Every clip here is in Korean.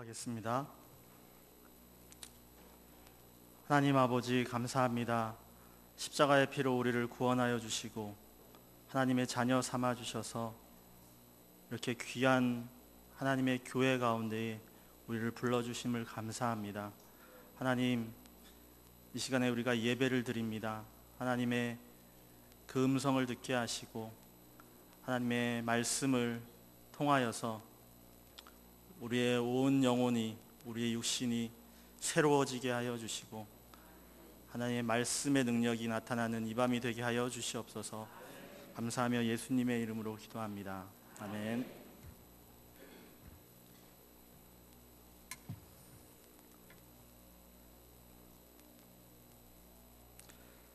기도하겠습니다. 하나님 아버지 감사합니다. 십자가의 피로 우리를 구원하여 주시고 하나님의 자녀 삼아 주셔서 이렇게 귀한 하나님의 교회 가운데 우리를 불러주심을 감사합니다. 하나님, 이 시간에 우리가 예배를 드립니다. 하나님의 그 음성을 듣게 하시고 하나님의 말씀을 통하여서 우리의 온 영혼이, 우리의 육신이 새로워지게 하여 주시고 하나님의 말씀의 능력이 나타나는 이 밤이 되게 하여 주시옵소서. 감사하며 예수님의 이름으로 기도합니다. 아멘.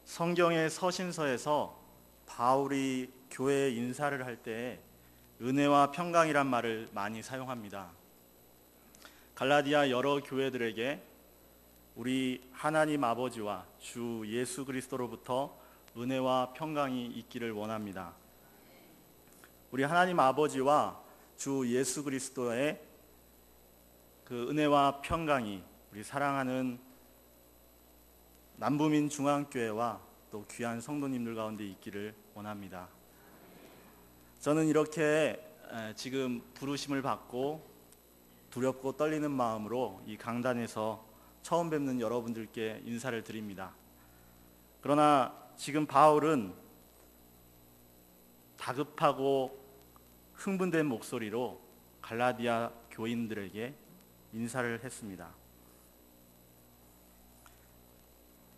성경의 서신서에서 바울이 교회에 인사를 할 때 은혜와 평강이란 말을 많이 사용합니다. 갈라디아 여러 교회들에게 우리 하나님 아버지와 주 예수 그리스도로부터 은혜와 평강이 있기를 원합니다. 우리 하나님 아버지와 주 예수 그리스도의 그 은혜와 평강이 우리 사랑하는 남부민 중앙교회와 또 귀한 성도님들 가운데 있기를 원합니다. 저는 이렇게 지금 부르심을 받고 두렵고 떨리는 마음으로 이 강단에서 처음 뵙는 여러분들께 인사를 드립니다. 그러나 지금 바울은 다급하고 흥분된 목소리로 갈라디아 교인들에게 인사를 했습니다.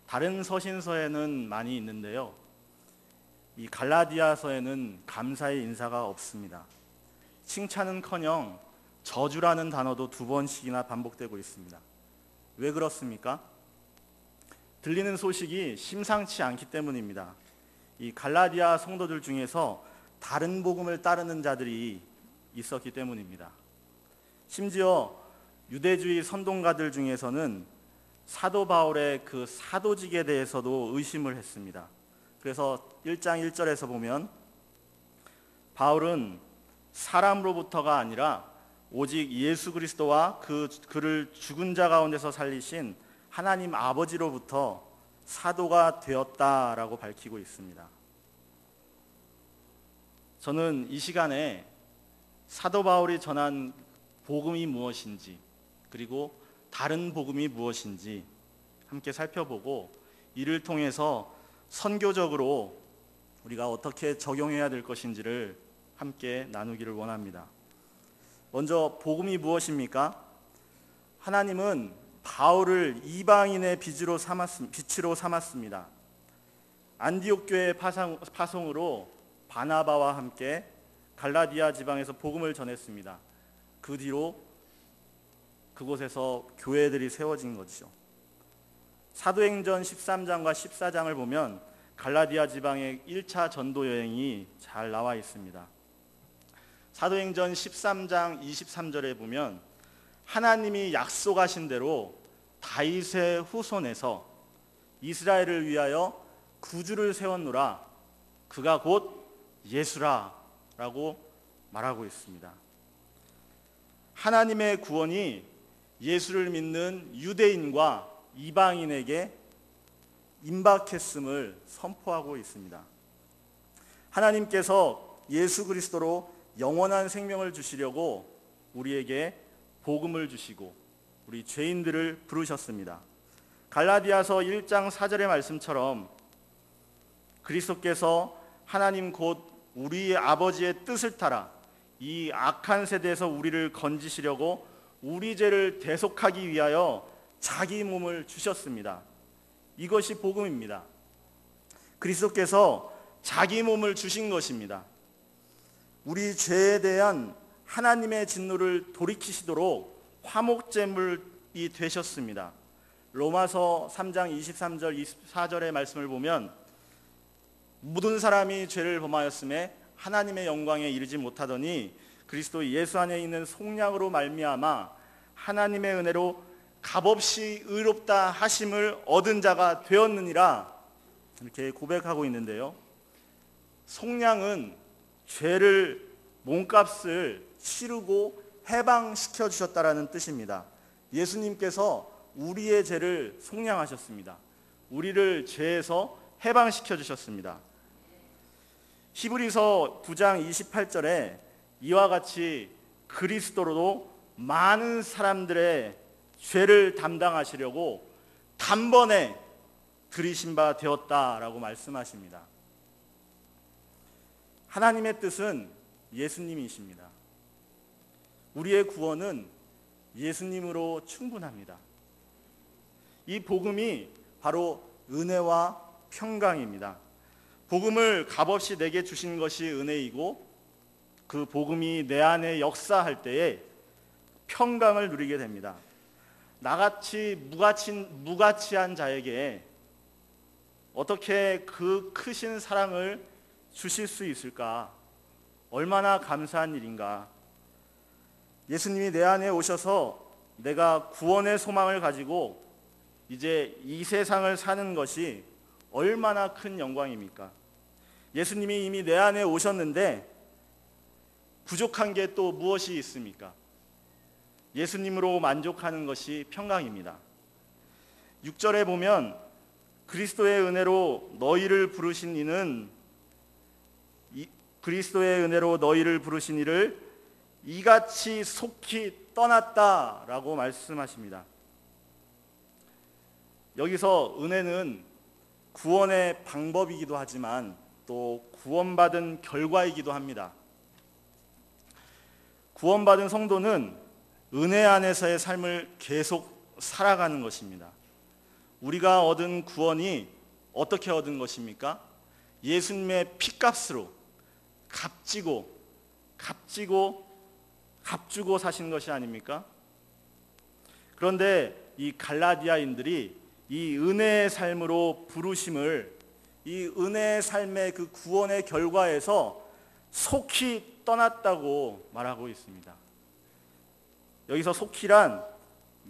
다른 서신서에는 많이 있는데요, 이 갈라디아서에는 감사의 인사가 없습니다. 칭찬은커녕 저주라는 단어도 2번씩이나 반복되고 있습니다. 왜 그렇습니까? 들리는 소식이 심상치 않기 때문입니다. 이 갈라디아 성도들 중에서 다른 복음을 따르는 자들이 있었기 때문입니다. 심지어 유대주의 선동가들 중에서는 사도 바울의 그 사도직에 대해서도 의심을 했습니다. 그래서 1장 1절에서 보면 바울은 사람으로부터가 아니라 오직 예수 그리스도와 그를 죽은 자 가운데서 살리신 하나님 아버지로부터 사도가 되었다라고 밝히고 있습니다. 저는 이 시간에 사도 바울이 전한 복음이 무엇인지, 그리고 다른 복음이 무엇인지 함께 살펴보고 이를 통해서 선교적으로 우리가 어떻게 적용해야 될 것인지를 함께 나누기를 원합니다. 먼저 복음이 무엇입니까? 하나님은 바울을 이방인의 빛으로 삼았습니다. 안디옥 교회의 파송으로 바나바와 함께 갈라디아 지방에서 복음을 전했습니다. 그 뒤로 그곳에서 교회들이 세워진 것이죠. 사도행전 13장과 14장을 보면 갈라디아 지방의 1차 전도 여행이 잘 나와 있습니다. 사도행전 13장 23절에 보면 하나님이 약속하신 대로 다윗의 후손에서 이스라엘을 위하여 구주를 세웠노라, 그가 곧 예수라 라고 말하고 있습니다. 하나님의 구원이 예수를 믿는 유대인과 이방인에게 임박했음을 선포하고 있습니다. 하나님께서 예수 그리스도로 영원한 생명을 주시려고 우리에게 복음을 주시고 우리 죄인들을 부르셨습니다. 갈라디아서 1장 4절의 말씀처럼 그리스도께서 하나님 곧 우리의 아버지의 뜻을 따라 이 악한 세대에서 우리를 건지시려고 우리 죄를 대속하기 위하여 자기 몸을 주셨습니다. 이것이 복음입니다. 그리스도께서 자기 몸을 주신 것입니다. 우리 죄에 대한 하나님의 진노를 돌이키시도록 화목제물이 되셨습니다. 로마서 3장 23절 24절의 말씀을 보면 모든 사람이 죄를 범하였음에 하나님의 영광에 이르지 못하더니 그리스도 예수 안에 있는 속량으로 말미암아 하나님의 은혜로 값없이 의롭다 하심을 얻은 자가 되었느니라, 이렇게 고백하고 있는데요, 속량은 죄를 몸값을 치르고 해방시켜 주셨다라는 뜻입니다. 예수님께서 우리의 죄를 속량하셨습니다. 우리를 죄에서 해방시켜 주셨습니다. 히브리서 9장 28절에 이와 같이 그리스도로도 많은 사람들의 죄를 담당하시려고 단번에 들이신 바 되었다라고 말씀하십니다. 하나님의 뜻은 예수님이십니다. 우리의 구원은 예수님으로 충분합니다. 이 복음이 바로 은혜와 평강입니다. 복음을 값없이 내게 주신 것이 은혜이고 그 복음이 내 안에 역사할 때에 평강을 누리게 됩니다. 나같이 무가치한 자에게 어떻게 그 크신 사랑을 주실 수 있을까? 얼마나 감사한 일인가? 예수님이 내 안에 오셔서 내가 구원의 소망을 가지고 이제 이 세상을 사는 것이 얼마나 큰 영광입니까? 예수님이 이미 내 안에 오셨는데 부족한 게 또 무엇이 있습니까? 예수님으로 만족하는 것이 평강입니다. 6절에 보면 그리스도의 은혜로 너희를 부르신 이를 이같이 속히 떠났다라고 말씀하십니다. 여기서 은혜는 구원의 방법이기도 하지만 또 구원받은 결과이기도 합니다. 구원받은 성도는 은혜 안에서의 삶을 계속 살아가는 것입니다. 우리가 얻은 구원이 어떻게 얻은 것입니까? 예수님의 피값으로 값주고 사신 것이 아닙니까? 그런데 이 갈라디아인들이 이 은혜의 삶으로 부르심을, 이 은혜의 삶의 그 구원의 결과에서 속히 떠났다고 말하고 있습니다. 여기서 속히란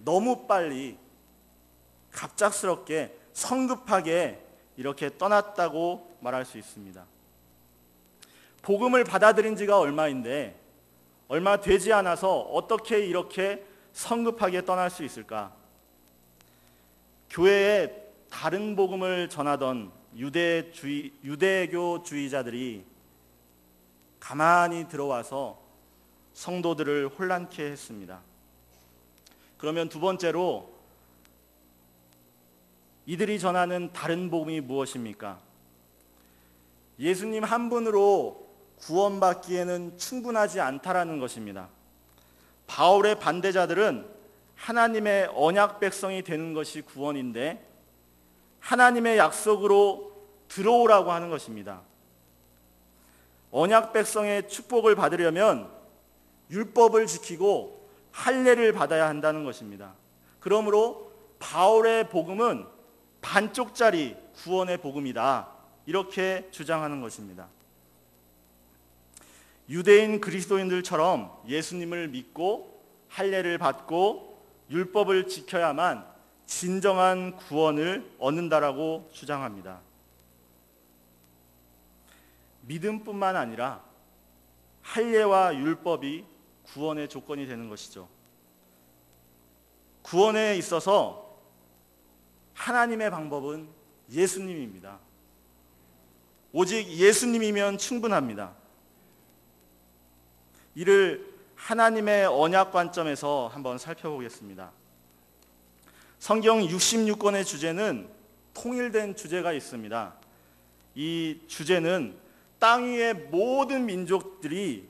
너무 빨리, 갑작스럽게, 성급하게 이렇게 떠났다고 말할 수 있습니다. 복음을 받아들인 지가 얼마 되지 않아서 어떻게 이렇게 성급하게 떠날 수 있을까? 교회에 다른 복음을 전하던 유대교주의자들이 가만히 들어와서 성도들을 혼란케 했습니다. 그러면 두 번째로 이들이 전하는 다른 복음이 무엇입니까? 예수님 한 분으로 구원받기에는 충분하지 않다라는 것입니다. 바울의 반대자들은 하나님의 언약 백성이 되는 것이 구원인데 하나님의 약속으로 들어오라고 하는 것입니다. 언약 백성의 축복을 받으려면 율법을 지키고 할례를 받아야 한다는 것입니다. 그러므로 바울의 복음은 반쪽짜리 구원의 복음이다, 이렇게 주장하는 것입니다. 유대인 그리스도인들처럼 예수님을 믿고 할례를 받고 율법을 지켜야만 진정한 구원을 얻는다라고 주장합니다. 믿음뿐만 아니라 할례와 율법이 구원의 조건이 되는 것이죠. 구원에 있어서 하나님의 방법은 예수님입니다. 오직 예수님이면 충분합니다. 이를 하나님의 언약 관점에서 한번 살펴보겠습니다. 성경 66권의 주제는 통일된 주제가 있습니다. 이 주제는 땅 위의 모든 민족들이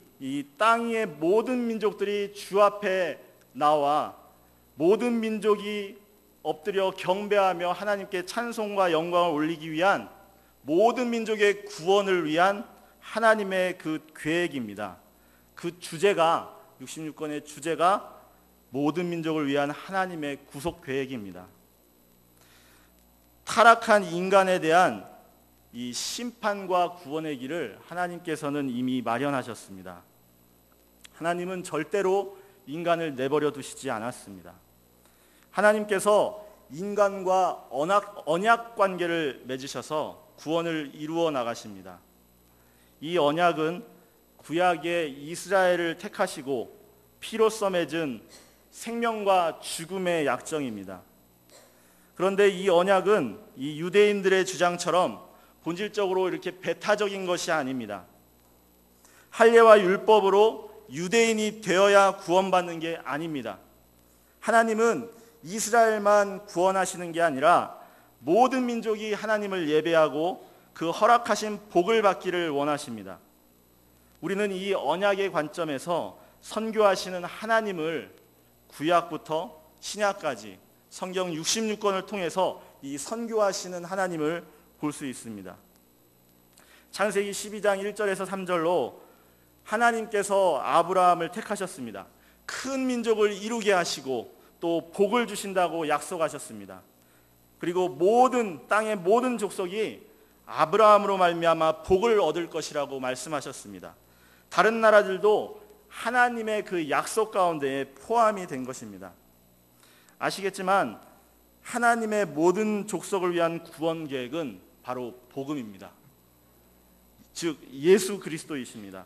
주 앞에 나와 모든 민족이 엎드려 경배하며 하나님께 찬송과 영광을 올리기 위한 모든 민족의 구원을 위한 하나님의 그 계획입니다. 그 주제가 66권의 주제가 모든 민족을 위한 하나님의 구속 계획입니다. 타락한 인간에 대한 이 심판과 구원의 길을 하나님께서는 이미 마련하셨습니다. 하나님은 절대로 인간을 내버려 두시지 않았습니다. 하나님께서 인간과 언약 관계를 맺으셔서 구원을 이루어 나가십니다. 이 언약은 구약의 이스라엘을 택하시고 피로써 맺은 생명과 죽음의 약정입니다. 그런데 이 언약은 이 유대인들의 주장처럼 본질적으로 이렇게 배타적인 것이 아닙니다. 할례와 율법으로 유대인이 되어야 구원받는 게 아닙니다. 하나님은 이스라엘만 구원하시는 게 아니라 모든 민족이 하나님을 예배하고 그 허락하신 복을 받기를 원하십니다. 우리는 이 언약의 관점에서 선교하시는 하나님을 구약부터 신약까지 성경 66권을 통해서 이 선교하시는 하나님을 볼 수 있습니다. 창세기 12장 1절에서 3절로 하나님께서 아브라함을 택하셨습니다. 큰 민족을 이루게 하시고 또 복을 주신다고 약속하셨습니다. 그리고 모든 땅의 모든 족속이 아브라함으로 말미암아 복을 얻을 것이라고 말씀하셨습니다. 다른 나라들도 하나님의 그 약속 가운데에 포함이 된 것입니다. 아시겠지만 하나님의 모든 족속을 위한 구원 계획은 바로 복음입니다. 즉 예수 그리스도이십니다.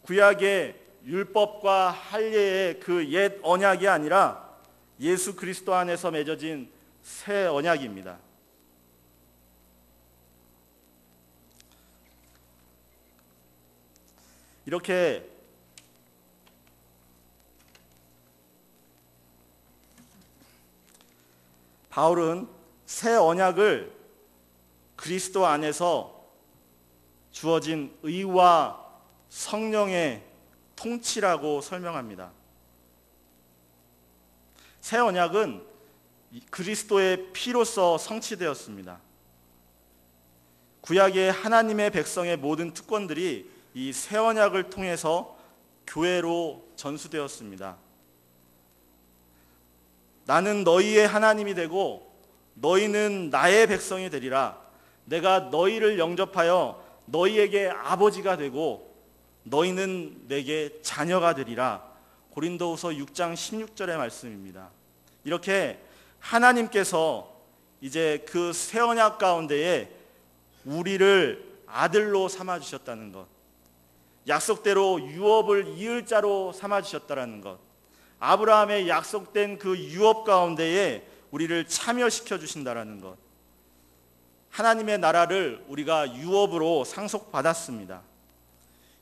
구약의 율법과 할례의 그 옛 언약이 아니라 예수 그리스도 안에서 맺어진 새 언약입니다. 이렇게 바울은 새 언약을 그리스도 안에서 주어진 의와 성령의 통치라고 설명합니다. 새 언약은 그리스도의 피로써 성취되었습니다. 구약의 하나님의 백성의 모든 특권들이 이 새 언약을 통해서 교회로 전수되었습니다. 나는 너희의 하나님이 되고 너희는 나의 백성이 되리라. 내가 너희를 영접하여 너희에게 아버지가 되고 너희는 내게 자녀가 되리라. 고린도후서 6장 16절의 말씀입니다. 이렇게 하나님께서 이제 그 새 언약 가운데에 우리를 아들로 삼아 주셨다는 것, 약속대로 유업을 이을 자로 삼아 주셨다는 것, 아브라함의 약속된 그 유업 가운데에 우리를 참여시켜 주신다는 것, 하나님의 나라를 우리가 유업으로 상속받았습니다.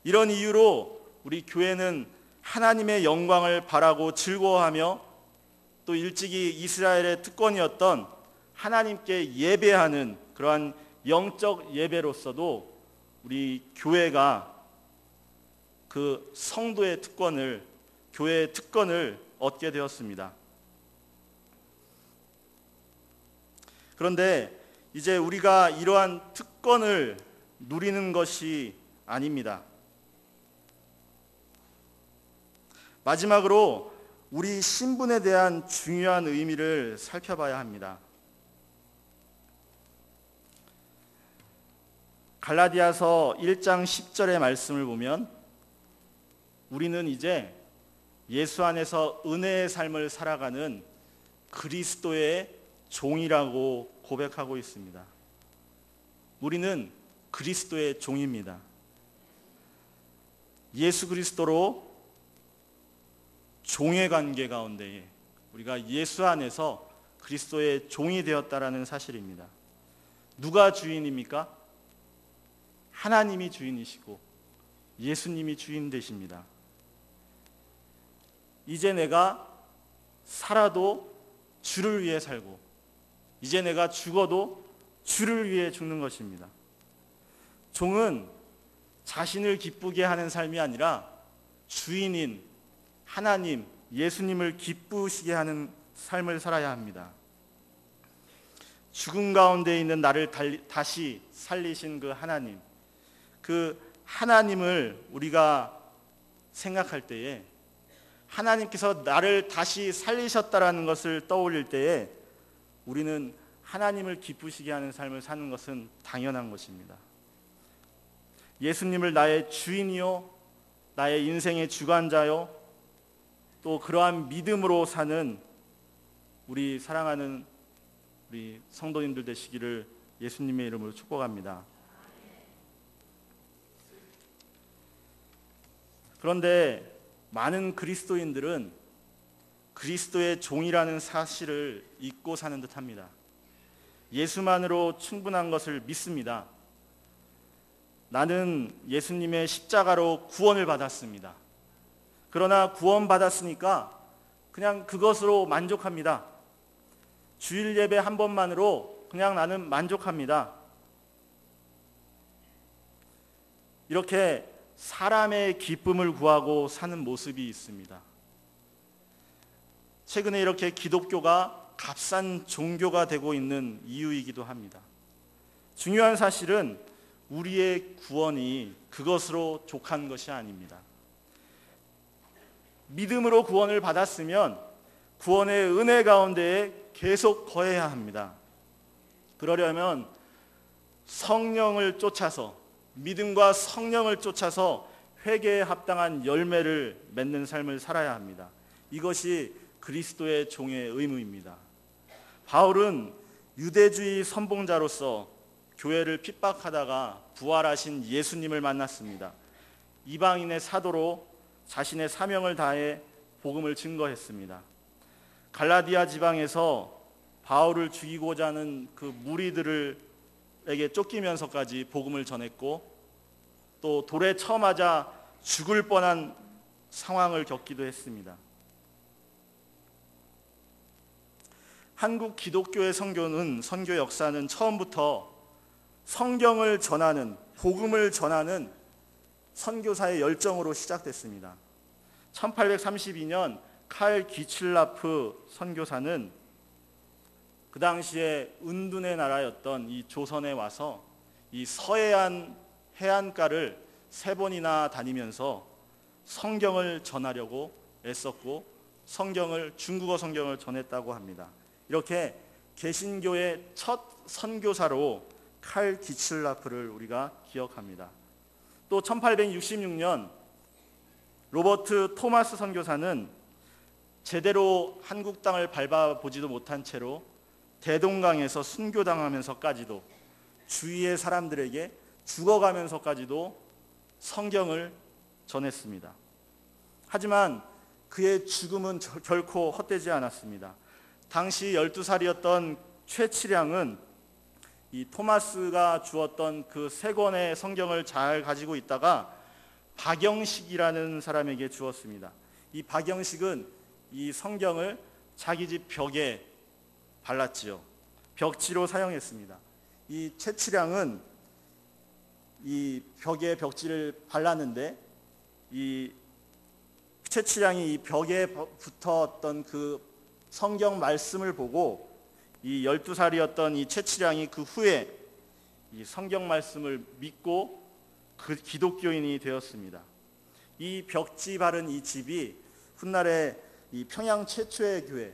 이런 이유로 우리 교회는 하나님의 영광을 바라고 즐거워하며 또 일찍이 이스라엘의 특권이었던 하나님께 예배하는 그러한 영적 예배로서도 우리 교회가 그 성도의 특권을, 교회의 특권을 얻게 되었습니다. 그런데 이제 우리가 이러한 특권을 누리는 것이 아닙니다. 마지막으로 우리 신분에 대한 중요한 의미를 살펴봐야 합니다. 갈라디아서 1장 10절의 말씀을 보면 우리는 이제 예수 안에서 은혜의 삶을 살아가는 그리스도의 종이라고 고백하고 있습니다. 우리는 그리스도의 종입니다. 예수 그리스도로 종의 관계 가운데에 우리가 예수 안에서 그리스도의 종이 되었다라는 사실입니다. 누가 주인입니까? 하나님이 주인이시고 예수님이 주인 되십니다. 이제 내가 살아도 주를 위해 살고 이제 내가 죽어도 주를 위해 죽는 것입니다. 종은 자신을 기쁘게 하는 삶이 아니라 주인인 하나님, 예수님을 기쁘시게 하는 삶을 살아야 합니다. 죽음 가운데 있는 나를 다시 살리신 그 하나님, 그 하나님을 우리가 생각할 때에 하나님께서 나를 다시 살리셨다라는 것을 떠올릴 때에 우리는 하나님을 기쁘시게 하는 삶을 사는 것은 당연한 것입니다. 예수님을 나의 주인이요 나의 인생의 주관자요 또 그러한 믿음으로 사는 우리 사랑하는 우리 성도님들 되시기를 예수님의 이름으로 축복합니다. 그런데 많은 그리스도인들은 그리스도의 종이라는 사실을 잊고 사는 듯합니다. 예수만으로 충분한 것을 믿습니다. 나는 예수님의 십자가로 구원을 받았습니다. 그러나 구원받았으니까 그냥 그것으로 만족합니다. 주일 예배 한 번만으로 그냥 나는 만족합니다. 이렇게 사람의 기쁨을 구하고 사는 모습이 있습니다. 최근에 이렇게 기독교가 값싼 종교가 되고 있는 이유이기도 합니다. 중요한 사실은 우리의 구원이 그것으로 족한 것이 아닙니다. 믿음으로 구원을 받았으면 구원의 은혜 가운데에 계속 거해야 합니다. 그러려면 성령을 쫓아서, 믿음과 성령을 쫓아서 회개에 합당한 열매를 맺는 삶을 살아야 합니다. 이것이 그리스도의 종의 의무입니다. 바울은 유대주의 선봉자로서 교회를 핍박하다가 부활하신 예수님을 만났습니다. 이방인의 사도로 자신의 사명을 다해 복음을 증거했습니다. 갈라디아 지방에서 바울을 죽이고자 하는 그 무리들에게 쫓기면서까지 복음을 전했고, 또 돌에 쳐맞아 죽을 뻔한 상황을 겪기도 했습니다. 한국 기독교의 선교 역사는 처음부터 성경을 전하는, 복음을 전하는 선교사의 열정으로 시작됐습니다. 1832년 칼 기칠라프 선교사는 그 당시에 은둔의 나라였던 이 조선에 와서 이 서해안 해안가를 3번이나 다니면서 성경을 전하려고 애썼고 중국어 성경을 전했다고 합니다. 이렇게 개신교의 첫 선교사로 칼 기칠라프를 우리가 기억합니다. 또 1866년 로버트 토마스 선교사는 제대로 한국 땅을 밟아보지도 못한 채로 대동강에서 순교당하면서까지도 주위의 사람들에게 죽어가면서까지도 성경을 전했습니다. 하지만 그의 죽음은 결코 헛되지 않았습니다. 당시 12살이었던 최치량은 이 토마스가 주었던 그 3권의 성경을 잘 가지고 있다가 박영식이라는 사람에게 주었습니다. 이 박영식은 이 성경을 자기 집 벽에 발랐지요. 벽지로 사용했습니다. 이 최치량은 이 벽에 벽지를 발랐는데 이 최치량이 이 벽에 붙었던 그 성경 말씀을 보고 이 12살이었던 이 최치량이 그 후에 이 성경 말씀을 믿고 그 기독교인이 되었습니다. 이 벽지 바른 이 집이 훗날에 이 평양 최초의 교회,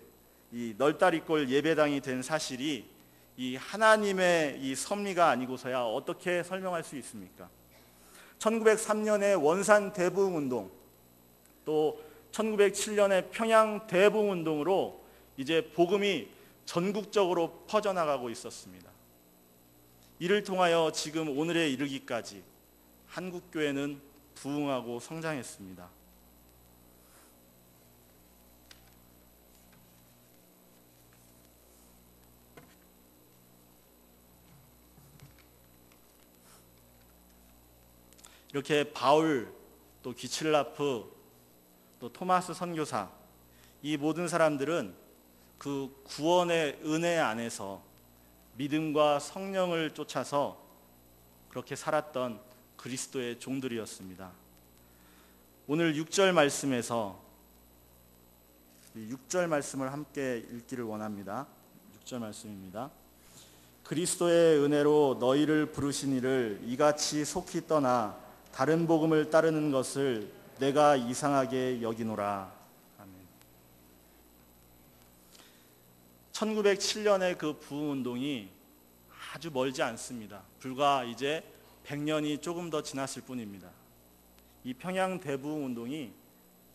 이 널다리골 예배당이 된 사실이 이 하나님의 이 섭리가 아니고서야 어떻게 설명할 수 있습니까? 1903년에 원산 대부흥운동, 또 1907년에 평양 대부흥운동으로 이제 복음이 전국적으로 퍼져나가고 있었습니다. 이를 통하여 지금 오늘에 이르기까지 한국교회는 부흥하고 성장했습니다. 이렇게 바울, 또 기칠라프, 또 토마스 선교사, 이 모든 사람들은 그 구원의 은혜 안에서 믿음과 성령을 쫓아서 그렇게 살았던 그리스도의 종들이었습니다. 오늘 6절 말씀에서 6절 말씀을 함께 읽기를 원합니다. 6절 말씀입니다. 그리스도의 은혜로 너희를 부르신 이를 이같이 속히 떠나 다른 복음을 따르는 것을 내가 이상하게 여기노라. 아멘. 1907년의 그 부흥운동이 아주 멀지 않습니다. 불과 이제 100년이 조금 더 지났을 뿐입니다. 이 평양 대부흥운동이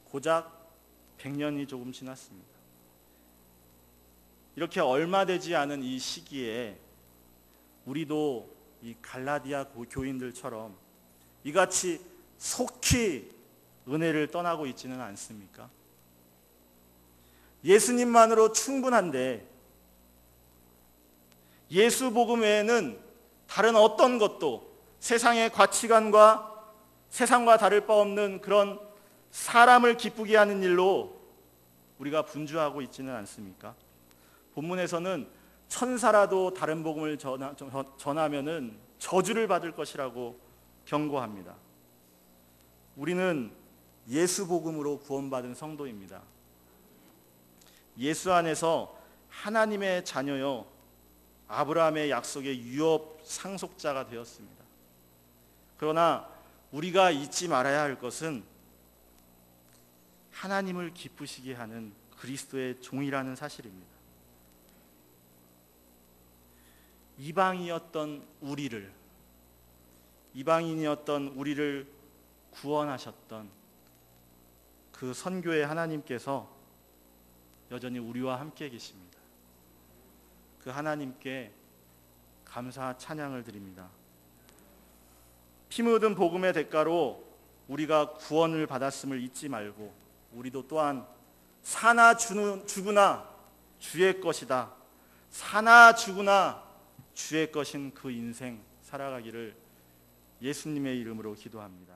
고작 100년이 조금 지났습니다. 이렇게 얼마 되지 않은 이 시기에 우리도 이 갈라디아 교인들처럼 이같이 속히 은혜를 떠나고 있지는 않습니까? 예수님만으로 충분한데 예수 복음 외에는 다른 어떤 것도 세상의 가치관과 세상과 다를 바 없는 그런 사람을 기쁘게 하는 일로 우리가 분주하고 있지는 않습니까? 본문에서는 천사라도 다른 복음을 전하면은 저주를 받을 것이라고 경고합니다. 우리는 예수 복음으로 구원받은 성도입니다. 예수 안에서 하나님의 자녀여 아브라함의 약속의 유업 상속자가 되었습니다. 그러나 우리가 잊지 말아야 할 것은 하나님을 기쁘시게 하는 그리스도의 종이라는 사실입니다. 이방인이었던 우리를 구원하셨던 그 선교의 하나님께서 여전히 우리와 함께 계십니다. 그 하나님께 감사 찬양을 드립니다. 피 묻은 복음의 대가로 우리가 구원을 받았음을 잊지 말고 우리도 또한 사나 죽으나 주의 것이다. 사나 죽으나 주의 것인 그 인생 살아가기를 예수님의 이름으로 기도합니다.